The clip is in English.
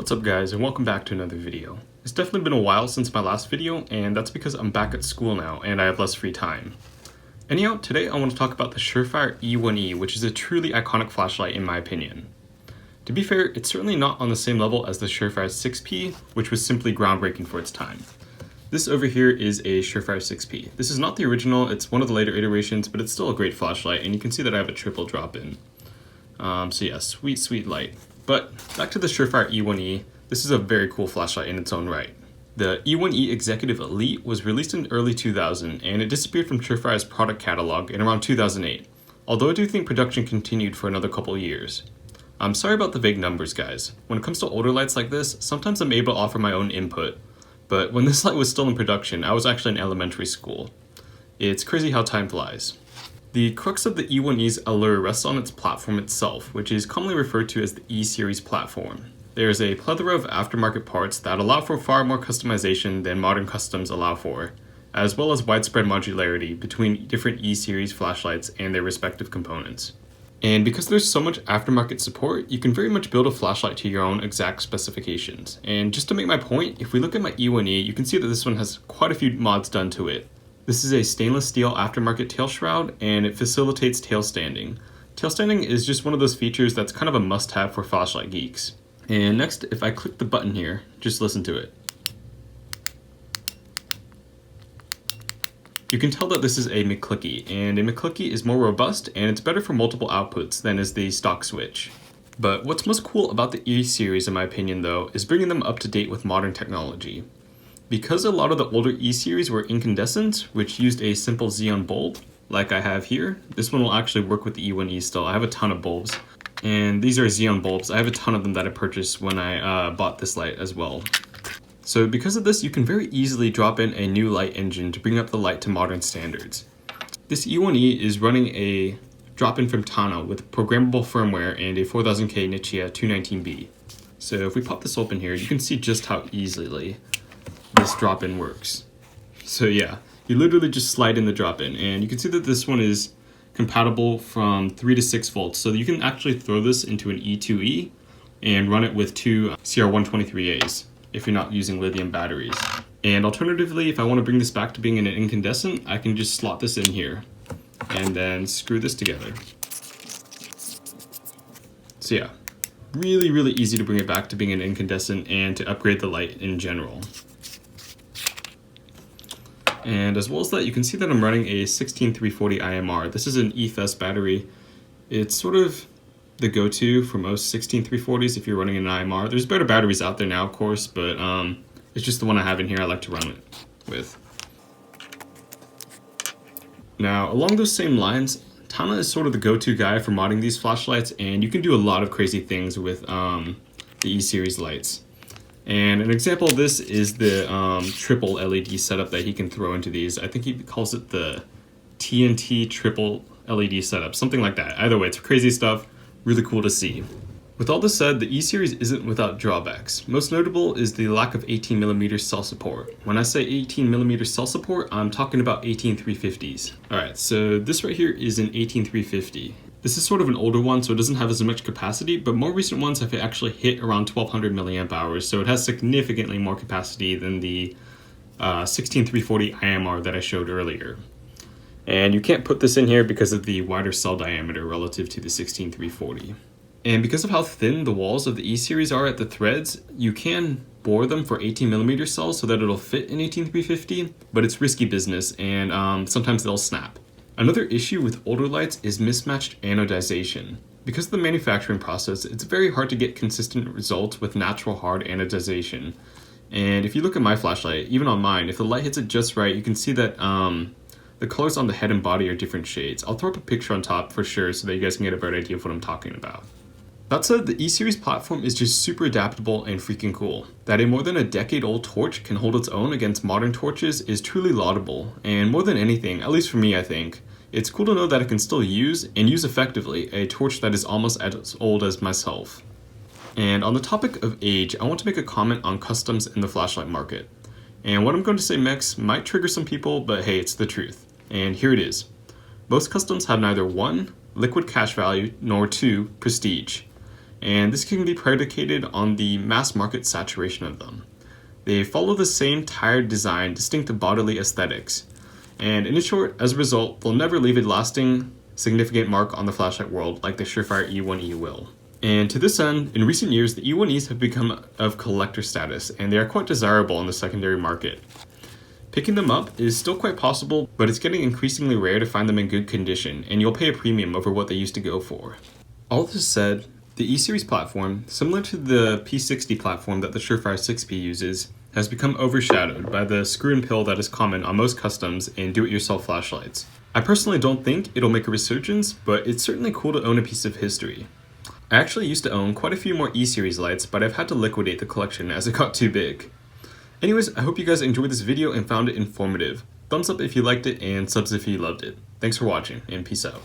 What's up guys, and welcome back to another video. It's definitely been a while since my last video, and that's because I'm back at school now and I have less free time. Anyhow, today I want to talk about the Surefire E1E, which is a truly iconic flashlight in my opinion. To be fair, it's certainly not on the same level as the Surefire 6P, which was simply groundbreaking for its time. This over here is a Surefire 6P. This is not the original, it's one of the later iterations, but it's still a great flashlight, and you can see that I have a triple drop-in. So yeah, sweet light. But back to the Surefire E1E, this is a very cool flashlight in its own right. The E1E Executive Elite was released in early 2000 and it disappeared from Surefire's product catalog in around 2008, although I do think production continued for another couple years. I'm sorry about the vague numbers guys. When it comes to older lights like this, sometimes I'm able to offer my own input, but when this light was still in production, I was actually in elementary school. It's crazy how time flies. The crux of the E1E's allure rests on its platform itself, which is commonly referred to as the E-Series platform. There is a plethora of aftermarket parts that allow for far more customization than modern customs allow for, as well as widespread modularity between different E-Series flashlights and their respective components. And because there's so much aftermarket support, you can very much build a flashlight to your own exact specifications. And just to make my point, if we look at my E1E, you can see that this one has quite a few mods done to it. This is a stainless steel aftermarket tail shroud, and it facilitates tail standing. Tail standing is just one of those features that's kind of a must-have for flashlight geeks. And next, if I click the button here, just listen to it. You can tell that this is a McClicky, and a McClicky is more robust and it's better for multiple outputs than is the stock switch. But what's most cool about the E-Series in my opinion though, is bringing them up to date with modern technology. Because a lot of the older E-Series were incandescent, which used a simple xenon bulb, like I have here, this one will actually work with the E1E still. I have a ton of bulbs, and these are xenon bulbs. I have a ton of them that I purchased when I bought this light as well. So because of this, you can very easily drop in a new light engine to bring up the light to modern standards. This E1E is running a drop-in from Tana with programmable firmware and a 4000K Nichia 219B. So if we pop this open here, you can see just how easily this drop-in works. So yeah, you literally just slide in the drop-in, and you can see that this one is compatible from 3 to 6 volts. So you can actually throw this into an E2E and run it with two CR123As if you're not using lithium batteries. And alternatively, if I want to bring this back to being an incandescent, I can just slot this in here and then screw this together. So yeah, really easy to bring it back to being an incandescent and to upgrade the light in general. And as well as that, you can see that I'm running a 16340 IMR. This is an EFS battery. It's sort of the go-to for most 16340s if you're running an IMR. There's better batteries out there now, of course, but it's just the one I have in here I like to run it with. Now, along those same lines, Tana is sort of the go-to guy for modding these flashlights, and you can do a lot of crazy things with the E-Series lights. And an example of this is the triple LED setup that he can throw into these. I think he calls it the TNT triple LED setup, something like that. Either way, it's crazy stuff, really cool to see. With all this said, the E-Series isn't without drawbacks. Most notable is the lack of 18mm cell support. When I say 18mm cell support, I'm talking about 18350s. Alright, so this right here is an 18350. This is sort of an older one, so it doesn't have as much capacity, but more recent ones have actually hit around 1200 milliamp hours, so it has significantly more capacity than the 16340 IMR that I showed earlier. And you can't put this in here because of the wider cell diameter relative to the 16340. And because of how thin the walls of the E-Series are at the threads, you can bore them for 18mm cells so that it'll fit in 18350, but it's risky business and sometimes they'll snap. Another issue with older lights is mismatched anodization. Because of the manufacturing process, it's very hard to get consistent results with natural hard anodization. And if you look at my flashlight, even on mine, if the light hits it just right, you can see that the colors on the head and body are different shades. I'll throw up a picture on top for sure so that you guys can get a better idea of what I'm talking about. That said, the E-Series platform is just super adaptable and freaking cool. That a more than a decade-old torch can hold its own against modern torches is truly laudable, and more than anything, at least for me I think, it's cool to know that I can still use, and use effectively, a torch that is almost as old as myself. And on the topic of age, I want to make a comment on customs in the flashlight market. And what I'm going to say next might trigger some people, but hey, it's the truth. And here it is. Most customs have neither 1, liquid cash value, nor 2, prestige. and this can be predicated on the mass market saturation of them. They follow the same tired design, distinct bodily aesthetics, and in short, as a result, they'll never leave a lasting, significant mark on the flashlight world like the Surefire E1E will. And to this end, in recent years, the E1Es have become of collector status, and they are quite desirable in the secondary market. Picking them up is still quite possible, but it's getting increasingly rare to find them in good condition, and you'll pay a premium over what they used to go for. All this said, the E-Series platform, similar to the P60 platform that the Surefire 6P uses, has become overshadowed by the screw and pill that is common on most customs and do-it-yourself flashlights. I personally don't think it'll make a resurgence, but it's certainly cool to own a piece of history. I actually used to own quite a few more E-Series lights, but I've had to liquidate the collection as it got too big. Anyways, I hope you guys enjoyed this video and found it informative. Thumbs up if you liked it and subs if you loved it. Thanks for watching, and peace out.